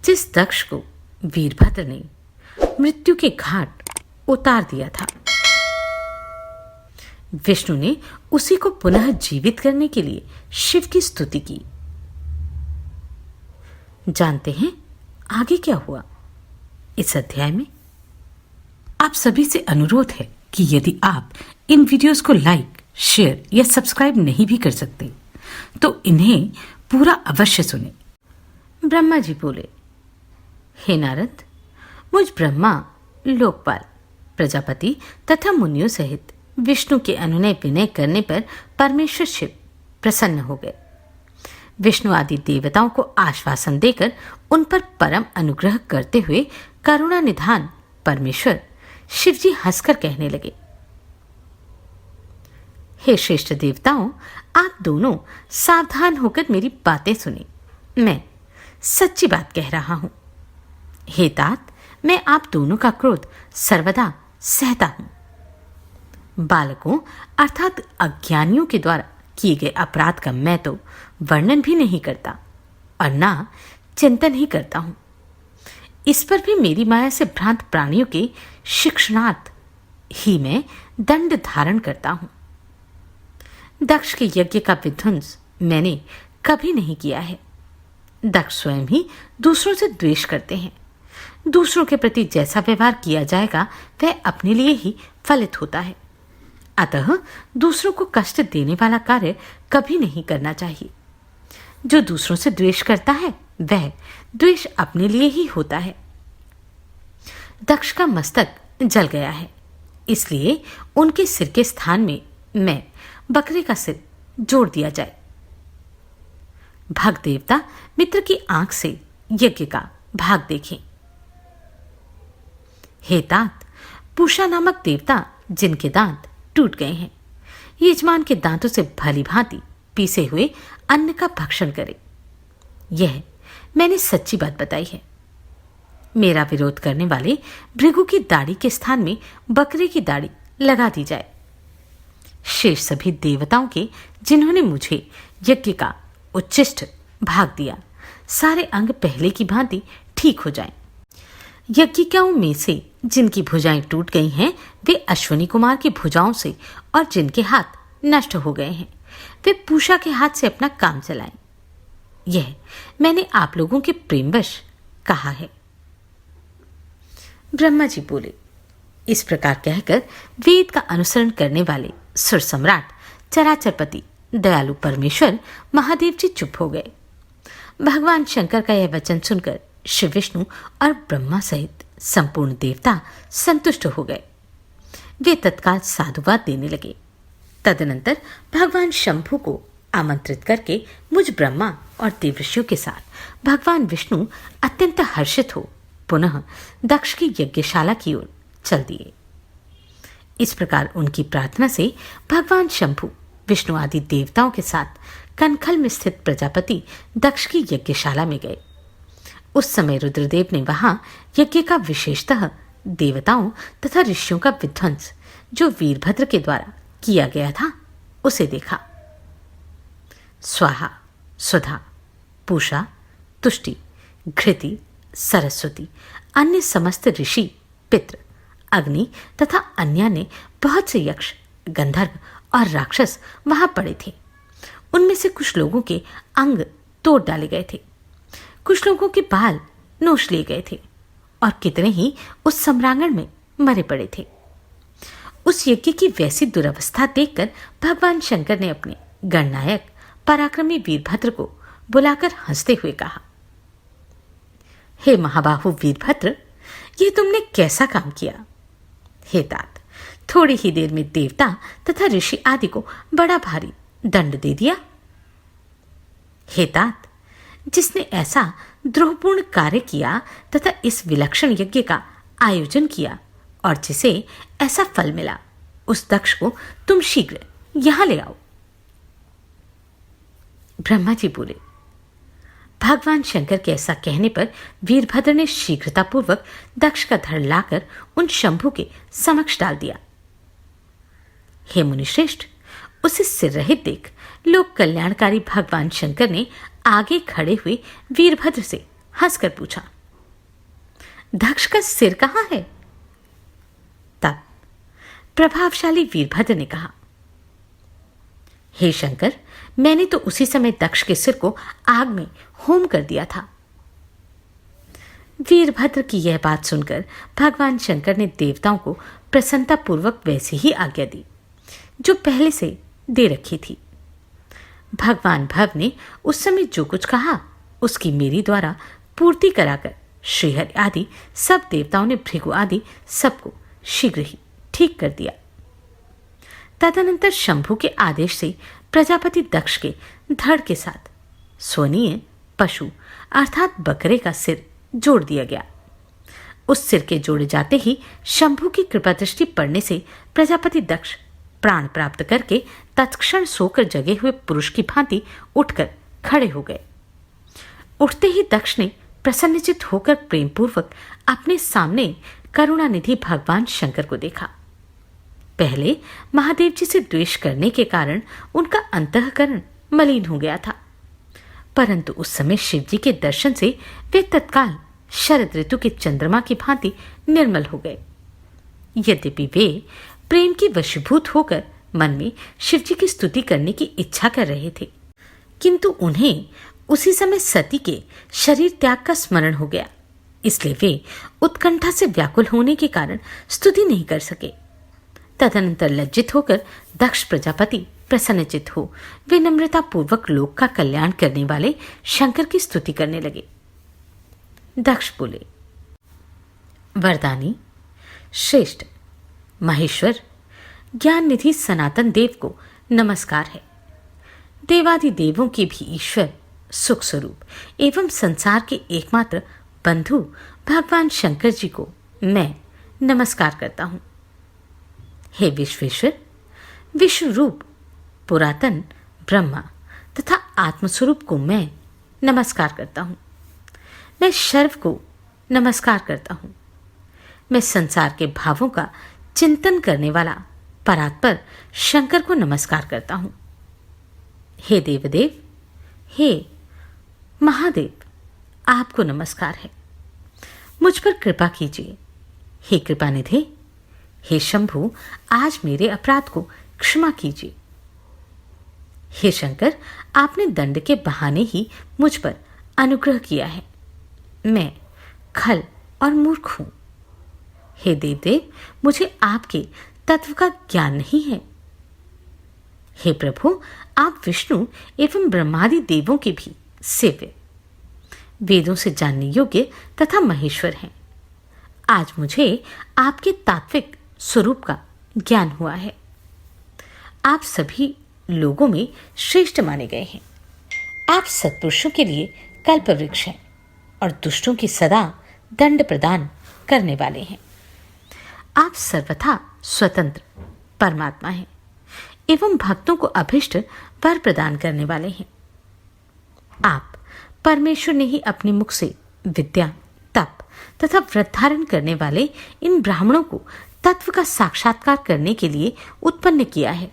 जिस दक्ष को वीरभद्र ने मृत्यु के घाट उतार दिया था। विष्णु ने उसी को पुनः जीवित करने के लिए शिव की स्तुति की। जानते हैं आगे क्या हुआ इस अध्याय में? आप सभी से अनुरोध है कि यदि आप इन वीडियोस को लाइक, शेयर या सब्सक्राइब नहीं भी कर सकते तो इन्हें पूरा अवश्य सुने। ब्रह्मा जी बोले, हे नारद, मुझ ब्रह्मा, लोकपाल, प्रजापति तथा मुनियों सहित विष्णु के अनुनय विनय करने पर परमेश्वर शिव प्रसन्न हो गए। विष्णु आदि देवताओं को आश्वासन देकर उन पर परम अनुग्रह करते हुए करुणा निधान परमेश्वर शिव जी हंसकर कहने लगे, हे श्रेष्ठ देवताओं, आप दोनों सावधान होकर मेरी बातें सुने। मैं सच्ची बात कह रहा हूं। हे तात, मैं आप दोनों का क्रोध सर्वदा सहता हूं। बालकों अर्थात अज्ञानियों के द्वारा किए गए अपराध का मैं तो वर्णन भी नहीं करता और ना चिंतन ही करता हूं। इस पर भी मेरी माया से भ्रांत प्राणियों के शिक्षणार्थ ही मैं दंड धारण करता हूं। दक्ष के यज्ञ का विध्वंस मैंने कभी नहीं किया है। दक्ष स्वयं ही दूसरों से द्वेष करते हैं। दूसरों के प्रति जैसा व्यवहार किया जाएगा वह अपने लिए ही फलित होता है। अतः दूसरों को कष्ट देने वाला कार्य कभी नहीं करना चाहिए। जो दूसरों से द्वेष करता है वह द्वेष अपने लिए ही होता है। दक्ष का मस्तक जल गया है, इसलिए उनके सिर के स्थान में मैं बकरे का सिर जोड़ दिया जाए। भग देवता मित्र की आंख से यज्ञ का भाग देखें। हे तात, पूषा नामक देवता जिनके दांत टूट गए हैं, यजमान के दांतों से भली भांति पीसे हुए अन्न का भक्षण करे। यह मैंने सच्ची बात बताई है। मेरा विरोध करने वाले भृगु की दाढ़ी के स्थान में बकरे की दाढ़ी लगा दी जाए। शेष सभी देवताओं के जिन्होंने मुझे यज्ञ का उच्छिष्ट भाग दिया, सारे अंग पहले की भांति ठीक हो जाएं। यज्ञिकाओं में से जिनकी भुजाएं टूट गई हैं वे अश्विनी कुमार की भुजाओं से, और जिनके हाथ नष्ट हो गए हैं वे पूषा के हाथ से अपना काम चलाएं। यह मैंने आप लोगों के प्रेमवश कहा है। ब्रह्मा जी बोले, इस प्रकार कहकर वेद का अनुसरण करने वाले सुर सम्राट चराचरपति दयालु परमेश्वर महादेव जी चुप हो गए। भगवान शंकर का यह वचन सुनकर शिव, विष्णु और ब्रह्मा सहित संपूर्ण देवता संतुष्ट हो गए। वे तत्काल साधुवाद देने लगे। तदनंतर भगवान शंभु को आमंत्रित करके मुझ ब्रह्मा और देवर्षियों के साथ भगवान विष्णु अत्यंत हर्षित हो पुनः दक्ष की यज्ञशाला की ओर चल दिए। इस प्रकार उनकी प्रार्थना से भगवान शंभु विष्णु आदि देवताओं के साथ कनखल में स्थित प्रजापति दक्ष की यज्ञशाला में गए। उस समय रुद्रदेव ने वहां यज्ञ का विशेषतः देवताओं तथा ऋषियों का विध्वंस जो वीरभद्र के द्वारा किया गया था उसे देखा। स्वाहा, सुधा, पूषा, तुष्टि, घृति, सरस्वती, अन्य समस्त ऋषि, पितृ, अग्नि तथा अन्य ने बहुत से यक्ष, गंधर्व और राक्षस वहां पड़े थे। उनमें से कुछ लोगों के अंग तोड़ डाले गए थे, कुछ लोगों के बाल नोच लिए गए थे और कितने ही उस सम्रांगण में मरे पड़े थे। उस यज्ञ की वैसी दुरवस्था देखकर भगवान शंकर ने अपने गणनायक पराक्रमी वीरभद्र को बुलाकर हंसते हुए कहा, हे महाबाहु वीरभद्र, ये तुमने कैसा काम किया। हे तात, थोड़ी ही देर में देवता तथा ऋषि आदि को बड़ा भारी दंड दे दिया। हे तात, जिसने ऐसा द्रोहपूर्ण कार्य किया तथा इस विलक्षण यज्ञ का आयोजन किया और जिसे ऐसा फल मिला, उस दक्ष को तुम शीघ्र यहां ले आओ। ब्रह्मा जी बोले, भगवान शंकर के ऐसा कहने पर वीरभद्र ने शीघ्रतापूर्वक दक्ष का धड़ लाकर उन शंभु के समक्ष डाल दिया। हे मुनिश्रेष्ठ, उसे सिर रहित देख लोक कल्याणकारी भगवान शंकर ने आगे खड़े हुए वीरभद्र से हंसकर पूछा, दक्ष का सिर कहाँ है? तब प्रभावशाली वीरभद्र ने कहा, हे शंकर, मैंने तो उसी समय दक्ष के सिर को आग में होम कर दिया था। वीरभद्र की यह बात सुनकर भगवान शंकर ने देवताओं को प्रसन्नतापूर्वक वैसी ही आज्ञा दी जो पहले से दे रखी थी। भगवान भव ने उस समय जो कुछ कहा उसकी मेरी द्वारा पूर्ति कराकर श्रीहरि आदि सब देवताओं ने भृगु आदि सबको शीघ्र ही ठीक कर दिया। तदनंतर शंभु के आदेश से प्रजापति दक्ष के धड़ के साथ स्वनीय पशु अर्थात बकरे का सिर जोड़ दिया गया। उस सिर के जोड़े जाते ही शंभु की कृपा दृष्टि पड़ने से प्रजापति दक्ष प्राण प्राप्त करके तत्क्षण सोकर जगे हुए पुरुष की भांति उठकर खड़े हो गए। उठते ही दक्ष ने प्रसन्नचित होकर प्रेमपूर्वक अपने सामने करुणानिधि भगवान शंकर को देखा। पहले महादेव जी से द्वेष करने के कारण उनका अंतःकरण मलिन हो गया था, परंतु उस समय शिव जी के दर्शन से वे तत्काल शरद ऋतु के चंद्रमा की भांति निर्मल हो गए। यद्यपि वे प्रेम की वशीभूत होकर मन में शिव जी की स्तुति करने की इच्छा कर रहे थे, किंतु उन्हें उसी समय सती के शरीर त्याग का स्मरण हो गया, इसलिए वे उत्कंठा से व्याकुल होने के कारण स्तुति नहीं कर सके। तदनंतर लज्जित होकर दक्ष प्रजापति प्रसन्नचित हो विनम्रता पूर्वक लोक का कल्याण करने वाले शंकर की स्तुति करने लगे। दक्ष बोले, वरदानी श्रेष्ठ महेश्वर ज्ञान निधि सनातन देव को नमस्कार है। देवादि देवों के भी ईश्वर सुख स्वरूप एवं संसार के एकमात्र बंधु भगवान शंकर जी को मैं नमस्कार करता हूं। हे विश्वेश्वर, विश्व रूप पुरातन ब्रह्मा तथा आत्मस्वरूप को मैं नमस्कार करता हूं। मैं शर्व को नमस्कार करता हूं। मैं संसार के भावों का चिंतन करने वाला परात्पर शंकर को नमस्कार करता हूं। हे देवदेव, हे महादेव, आपको नमस्कार है। मुझ पर कृपा कीजिए। हे कृपानिधि, हे शंभु, आज मेरे अपराध को क्षमा कीजिए। हे शंकर, आपने दंड के बहाने ही मुझ पर अनुग्रह किया है। मैं खल और मूर्ख हूं। हे देवदेव, मुझे आपके तत्व का ज्ञान नहीं है। हे प्रभु, आप विष्णु एवं ब्रह्मादि देवों के भी सेव्य, वेदों से जानने योग्य तथा महेश्वर हैं। आज मुझे आपके तात्विक स्वरूप का ज्ञान हुआ है। आप सभी लोगों में श्रेष्ठ माने गए हैं। आप सत्पुरुषों के लिए कल्प वृक्ष हैं और दुष्टों की सदा दंड प्रदान करने वाले हैं। आप सर्वथा स्वतंत्र परमात्मा हैं एवं भक्तों को अभिष्ट वर प्रदान करने वाले हैं। आप परमेश्वर ने ही अपने मुख से विद्या, तप तथा व्रत धारण करने वाले इन ब्राह्मणों को तत्व का साक्षात्कार करने के लिए उत्पन्न किया है।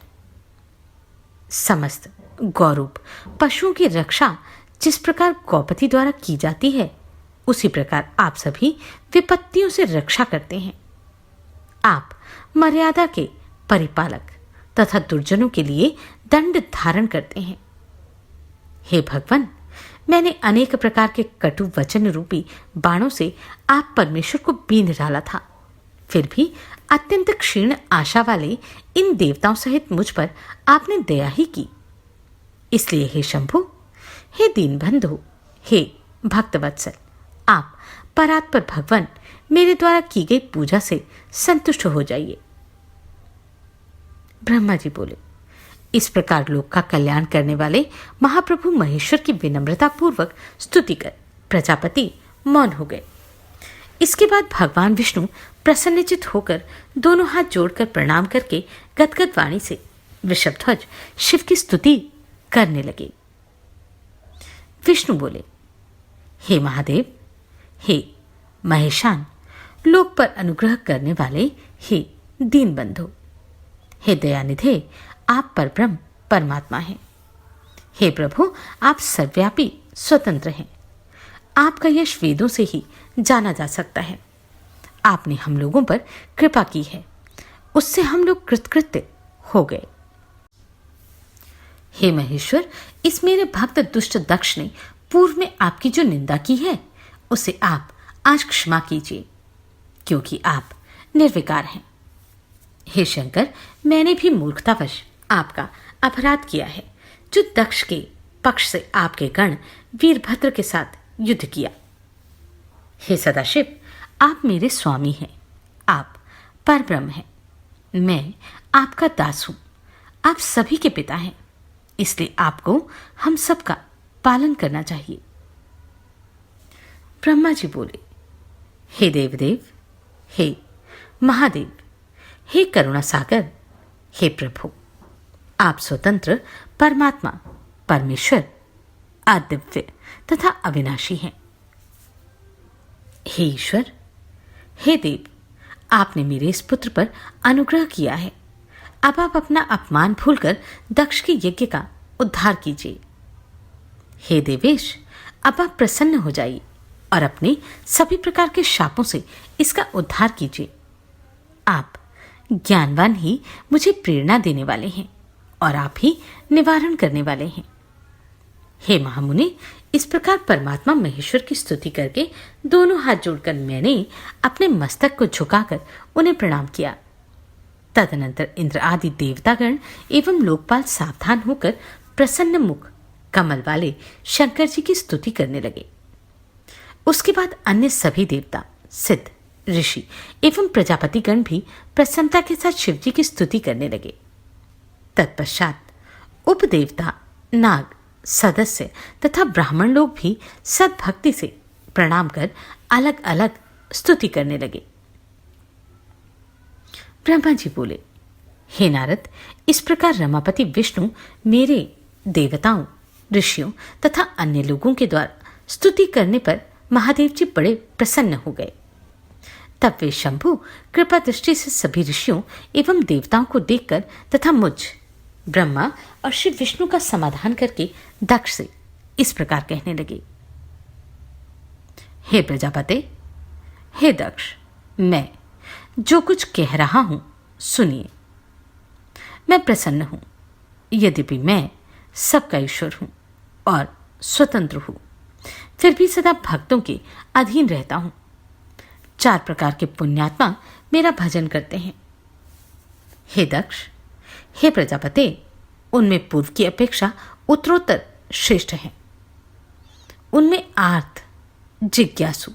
समस्त गौरूप पशुओं की रक्षा जिस प्रकार गौपति द्वारा की जाती है, उसी प्रकार आप सभी विपत्तियों से रक्षा करते हैं। आप मर्यादा के परिपालक तथा दुर्जनों के लिए दंड धारण करते हैं। हे भगवान, मैंने अनेक प्रकार के कटु वचन रूपी बाणों से आप परमेश्वर को बींध डाला था, फिर भी अत्यंत क्षीण आशा वाले इन देवताओं सहित मुझ पर आपने दया ही की। इसलिए हे शंभु, हे दीनबंधु, हे भक्तवत्सल, आप परात्पर भगवान मेरे द्वारा की गई पूजा से संतुष्ट हो जाइए। ब्रह्मा जी बोले, इस प्रकार लोक का कल्याण करने वाले महाप्रभु महेश्वर की विनम्रता पूर्वक स्तुति कर प्रजापति मौन हो गए। इसके बाद भगवान विष्णु प्रसन्नचित होकर दोनों हाथ जोड़कर प्रणाम करके गदगद वाणी से वृषभध्वज शिव की स्तुति करने लगे। विष्णु बोले, हे महादेव, हे महेशान, लोक पर अनुग्रह करने वाले हे दीनबंधु, हे दयानिधे, आप परब्रह्म परमात्मा हैं। हे प्रभु, आप सर्वव्यापी स्वतंत्र हैं। आपका यश वेदों से ही जाना जा सकता है। आपने हम लोगों पर कृपा की है, उससे हम लोग कृतकृत्य हो गए। हे महेश्वर, इस मेरे भक्त दुष्ट दक्ष ने पूर्व में आपकी जो निंदा की है उसे आप आज क्षमा कीजिए, क्योंकि आप निर्विकार हैं। हे शंकर, मैंने भी मूर्खतावश आपका अपराध किया है, जो दक्ष के पक्ष से आपके गण वीरभद्र के साथ युद्ध किया। हे सदाशिव, आप मेरे स्वामी हैं, आप परब्रह्म हैं, मैं आपका दास हूं, आप सभी के पिता हैं, इसलिए आपको हम सबका पालन करना चाहिए। ब्रह्मा जी बोले, हे देवदेव, हे महादेव, हे करुणा सागर, हे प्रभु, आप स्वतंत्र परमात्मा परमेश्वर अदिव्य तथा अविनाशी हैं। हे ईश्वर, हे देव, आपने मेरे इस पुत्र पर अनुग्रह किया है, अब आप अपना अपमान भूलकर दक्ष के यज्ञ का उद्धार कीजिए। हे देवेश, अब आप प्रसन्न हो जाइए और अपने सभी प्रकार के शापों से इसका उद्धार कीजिए। आप ज्ञानवान ही मुझे प्रेरणा देने वाले हैं और आप ही निवारण करने वाले हैं। हे महामुनि, इस प्रकार परमात्मा महेश्वर की स्तुति करके दोनों हाथ जोड़कर मैंने अपने मस्तक को झुकाकर उन्हें प्रणाम किया। तदनंतर इंद्र आदि देवतागण एवं लोकपाल सावधान होकर प्रसन्न मुख कमल वाले शंकर जी की स्तुति करने लगे। उसके बाद अन्य सभी देवता, सिद्ध, ऋषि एवं प्रजापतिगण भी प्रसन्नता के साथ शिव जी की स्तुति करने लगे। तत्पश्चात उपदेवता, नाग, सदस्य तथा ब्राह्मण लोग भी सद्भक्ति से प्रणाम कर अलग अलग स्तुति करने लगे। ब्रह्मा जी बोले, हे नारद, इस प्रकार रमापति विष्णु मेरे देवताओं, ऋषियों तथा अन्य लोगों के द्वारा स्तुति करने पर महादेव जी बड़े प्रसन्न हो गए। तब वे शंभु कृपा दृष्टि से सभी ऋषियों एवं देवताओं को देखकर तथा मुझ ब्रह्मा और श्री विष्णु का समाधान करके दक्ष से इस प्रकार कहने लगे, हे प्रजापते, हे दक्ष, मैं जो कुछ कह रहा हूं सुनिए। मैं प्रसन्न हूं, यद्यपि मैं सबका ईश्वर हूं और स्वतंत्र हूं, फिर भी सदा भक्तों के अधीन रहता हूं। 4 प्रकार के पुण्यात्मा मेरा भजन करते हैं। हे दक्ष, हे प्रजापते, उनमें पूर्व की अपेक्षा उत्तरोत्तर श्रेष्ठ हैं। उनमें आर्थ, जिज्ञासु,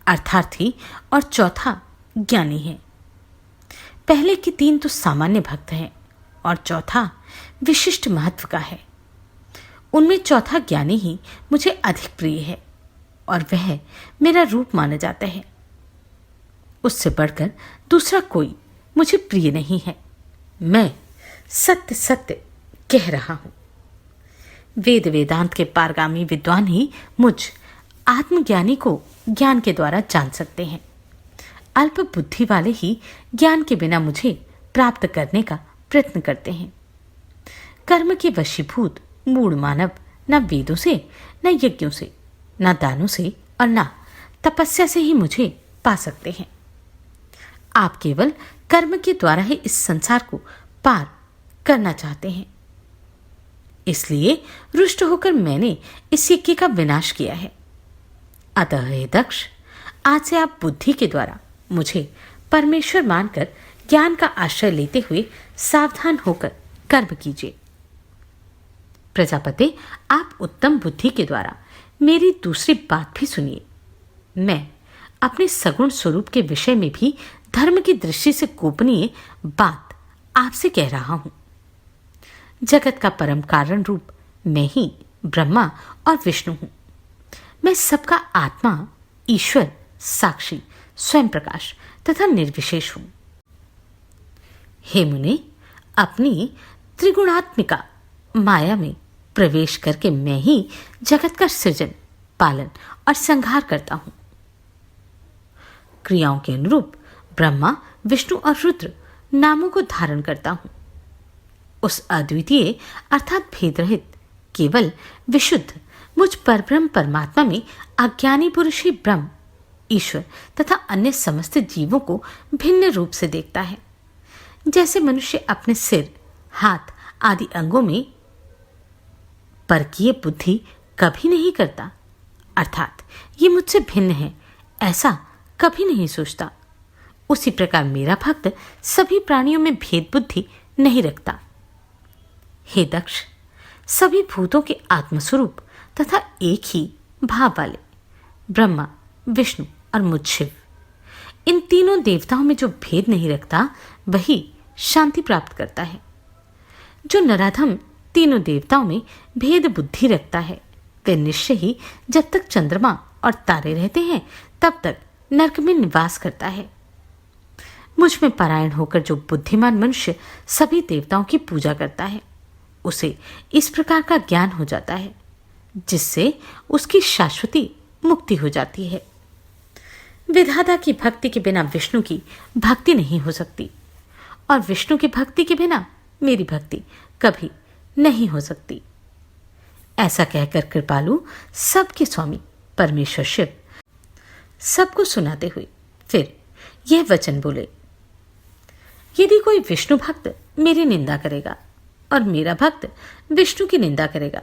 अर्थार्थी और चौथा ज्ञानी है। पहले के 3 तो सामान्य भक्त हैं और चौथा विशिष्ट महत्व का है। उनमें चौथा ज्ञानी ही मुझे अधिक प्रिय है और वह मेरा रूप माना जाता है। उससे बढ़कर दूसरा कोई मुझे प्रिय नहीं है। मैं सत्य सत्य कह रहा हूं। वेद वेदांत के पारगामी विद्वान ही मुझ आत्मज्ञानी को ज्ञान के द्वारा जान सकते हैं। अल्प बुद्धि वाले ही ज्ञान के बिना मुझे प्राप्त करने का प्रयत्न करते हैं। कर्म के वशीभूत मूढ़ मानव न वेदों से, न यज्ञों से, न दानों से और न तपस्या से ही मुझे पा सकते हैं। आप केवल कर्म के द्वारा ही इस संसार को पार करना चाहते हैं। इसलिए रुष्ट होकर मैंने इस यज्ञ का विनाश किया है। अतः हे दक्ष, आज से आप बुद्धि के द्वारा मुझे परमेश्वर मानकर ज्ञान का आश्रय लेते हुए सावधान होकर कर्म कीजिए। प्रजापते, आप उत्तम बुद्धि के द्वारा मेरी दूसरी बात भी सुनिए। मैं अपने सगुण स्वरूप के विषय में भी धर्म की दृष्टि से गोपनीय बात आपसे कह रहा हूं। जगत का परम कारण रूप मैं ही ब्रह्मा और विष्णु हूं। मैं सबका आत्मा, ईश्वर, साक्षी, स्वयं प्रकाश तथा निर्विशेष हूं। हे मुने, अपनी त्रिगुणात्मिका माया में प्रवेश करके मैं ही जगत का सृजन, पालन और संहार करता हूं। क्रियाओं के अनुरूप ब्रह्मा, विष्णु और रुद्र नामों को धारण करता हूं। उस अद्वितीय अर्थात भेदरहित, केवल, विशुद्ध, मुझ परब्रह्म परमात्मा में अज्ञानी पुरुष ही ब्रह्म, ईश्वर तथा अन्य समस्त जीवों को भिन्न रूप से देखता है। जैसे मनुष्य अपने सिर, हाथ आदि अंगों में परकीय बुद्धि कभी नहीं करता, अर्थात ये मुझसे भिन्न है, ऐसा कभी नहीं सोचता, उसी प्रकार मेरा भक्त सभी प्राणियों में भेद बुद्धि नहीं रखता। हे दक्ष, सभी भूतों के आत्मस्वरूप तथा एक ही भाव वाले ब्रह्मा, विष्णु और मुझ शिव, इन तीनों देवताओं में जो भेद नहीं रखता वही शांति प्राप्त करता है। जो नराधम तीनों देवताओं में भेद बुद्धि रखता है वे निश्चय ही जब तक चंद्रमा और तारे रहते हैं तब तक नरक में निवास करता है। मुझ में पारायण होकर जो बुद्धिमान मनुष्य सभी देवताओं की पूजा करता है उसे इस प्रकार का ज्ञान हो जाता है जिससे उसकी शाश्वती मुक्ति हो जाती है। विधाता की भक्ति के बिना विष्णु की भक्ति नहीं हो सकती और विष्णु की भक्ति के बिना मेरी भक्ति कभी नहीं हो सकती। ऐसा कहकर कृपालु सबके स्वामी परमेश्वर शिव सबको सुनाते हुए फिर यह वचन बोले, यदि कोई विष्णु भक्त मेरी निंदा करेगा और मेरा भक्त विष्णु की निंदा करेगा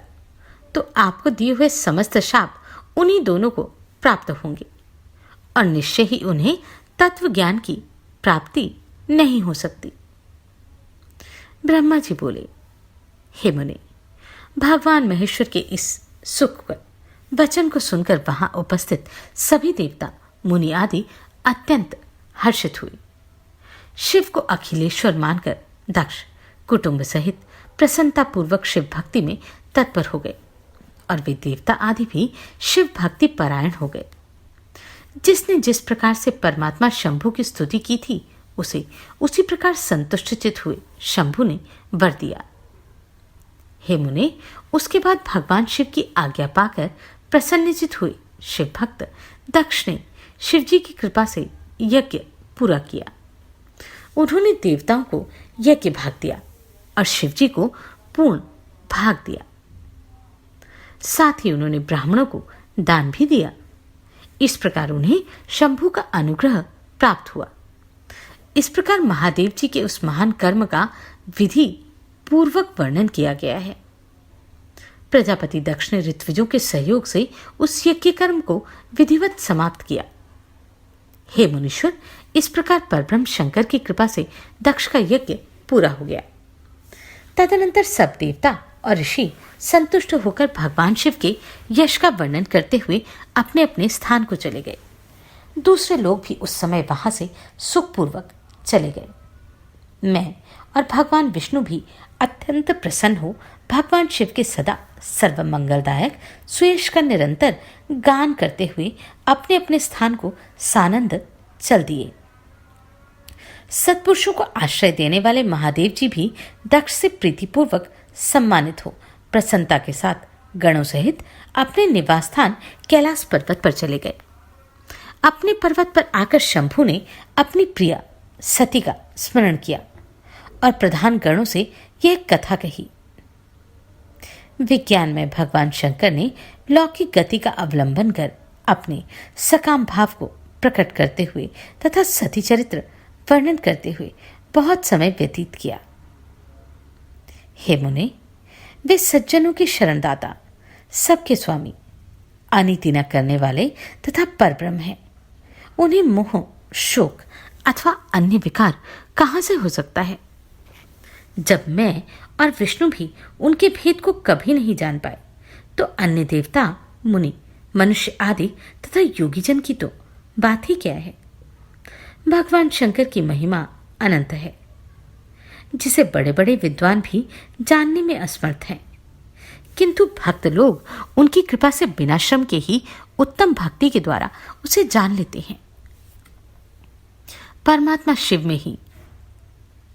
तो आपको दिए हुए समस्त शाप उन्हीं दोनों को प्राप्त होंगे और निश्चय ही उन्हें तत्व ज्ञान की प्राप्ति नहीं हो सकती। ब्रह्मा जी बोले, हे मुनि, भगवान महेश्वर के इस सुख वचन को सुनकर वहां उपस्थित सभी देवता मुनि आदि अत्यंत हर्षित हुए। शिव को अखिलेश्वर मानकर दक्ष कुटुंब सहित प्रसन्नता पूर्वक शिव भक्ति में तत्पर हो गए और वे देवता आदि भी शिव भक्ति परायण हो गए। जिसने जिस प्रकार से परमात्मा शंभु की स्तुति की थी उसे उसी प्रकार संतुष्ट चित हुए शंभु ने वर दिया। हे मुने, उसके बाद भगवान शिव की आज्ञा पाकर प्रसन्नचित हुए शिव भक्त दक्ष ने शिव जी की कृपा से यज्ञ पूरा किया। उन्होंने देवताओं को यज्ञ भाग दिया और शिव जी को पूर्ण भाग दिया। साथ ही उन्होंने ब्राह्मणों को दान भी दिया। इस प्रकार उन्हें शंभु का अनुग्रह प्राप्त हुआ। इस प्रकार महादेव जी के उस महान कर्म का विधि पूर्वक वर्णन किया गया है। प्रजापति दक्ष ने ऋत्विजों के सहयोग से उस यज्ञ कर्म को विधिवत समाप्त किया। हे मुनीश्वर, इस प्रकार परब्रह्म शंकर की कृपा से दक्ष का यज्ञ पूरा हो गया। तदनंतर सब देवता और ऋषि संतुष्ट होकर भगवान शिव के यश का वर्णन करते हुए अपने अपने स्थान को चले गए। दूसरे लोग भी उस समय वहां से सुखपूर्वक चले गए। मैं और भगवान विष्णु भी अत्यंत प्रसन्न हो भगवान शिव के सदा सर्वमंगलदायक सुयश का निरंतर गान करते हुए अपने अपने स्थान को सानंद चल दिए। सत्पुरुषों को आश्रय देने वाले महादेव जी भी दक्ष से प्रीतिपूर्वक सम्मानित हो प्रसन्नता के साथ गणों सहित अपने निवास स्थान कैलाश पर्वत पर चले गए। अपने पर्वत पर आकर शंभु ने अपनी प्रिया सती का स्मरण किया और प्रधान गणों से यह कथा कही। विज्ञान में भगवान शंकर ने लौकिक गति का अवलंबन कर अपने सकाम भाव को प्रकट करते हुए तथा सती चरित्र वर्णन करते हुए बहुत समय व्यतीत किया। हे मुने, वे सज्जनों के शरणदाता, सबके स्वामी, अनीति न करने वाले तथा परब्रह्म हैं। उन्हें मोह, शोक अथवा अन्य विकार कहां से हो सकता है? जब मैं और विष्णु भी उनके भेद को कभी नहीं जान पाए तो अन्य देवता, मुनि, मनुष्य आदि तथा योगीजन की तो बात ही क्या है। भगवान शंकर की महिमा अनंत है जिसे बड़े बड़े विद्वान भी जानने में असमर्थ हैं, किंतु भक्त लोग उनकी कृपा से बिना श्रम के ही उत्तम भक्ति के द्वारा उसे जान लेते हैं। परमात्मा शिव में ही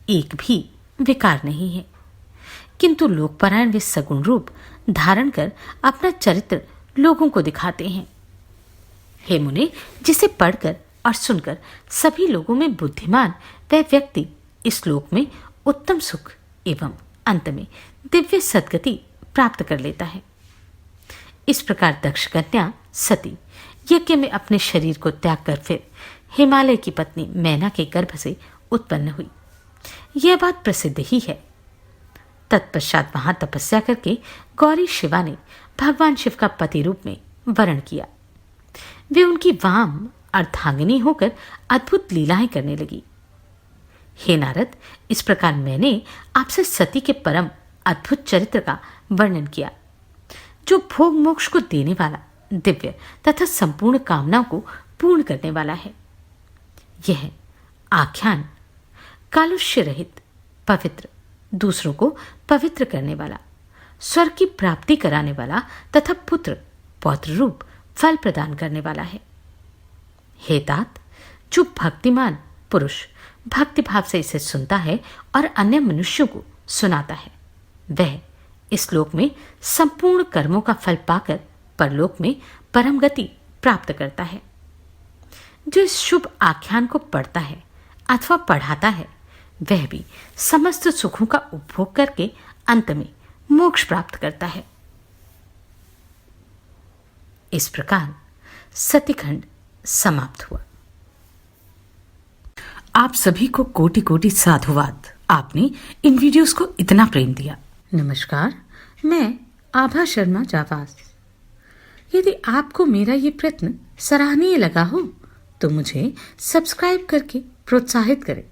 एक भी विकार नहीं है, किंतु लोकपरायण वे सगुण रूप धारण कर अपना चरित्र लोगों को दिखाते हैं। हे मुने, जिसे पढ़कर और सुनकर सभी लोगों में बुद्धिमान वह व्यक्ति इस लोक में उत्तम सुख एवं अंत में दिव्य सद्गति प्राप्त कर लेता है। इस प्रकार दक्ष कन्या सती यज्ञ में अपने शरीर को त्याग कर फिर हिमालय की पत्नी मैना के गर्भ से उत्पन्न हुई। यह बात प्रसिद्ध ही है। तत्पश्चात वहां तपस्या करके गौरी शिवा ने भगवान शिव का पति रूप में वरण किया। वे उनकी वाम अर्धांगिनी होकर अद्भुत लीलाएं करने लगी। हे नारद, इस प्रकार मैंने आपसे सती के परम अद्भुत चरित्र का वर्णन किया, जो भोग मोक्ष को देने वाला, दिव्य तथा संपूर्ण कामनाओं को पूर्ण करने वाला है। यह आख्यान कालुष्य रहित, पवित्र, दूसरों को पवित्र करने वाला, स्वर्ग की प्राप्ति कराने वाला तथा पुत्र पौत्र रूप फल प्रदान करने वाला है। हे तात, जो भक्तिमान पुरुष भक्ति भाव से इसे सुनता है और अन्य मनुष्यों को सुनाता है, वह इस लोक में संपूर्ण कर्मों का फल पाकर परलोक में परम गति प्राप्त करता है। जो इस शुभ आख्यान को पढ़ता है अथवा पढ़ाता है, वह भी समस्त सुखों का उपभोग करके अंत में मोक्ष प्राप्त करता है। इस प्रकार सतीखंड समाप्त हुआ। आप सभी को कोटि कोटि साधुवाद। आपने इन वीडियोस को इतना प्रेम दिया। नमस्कार, मैं आभा शर्मा जावास। यदि आपको मेरा ये प्रयत्न सराहनीय लगा हो तो मुझे सब्सक्राइब करके प्रोत्साहित करें।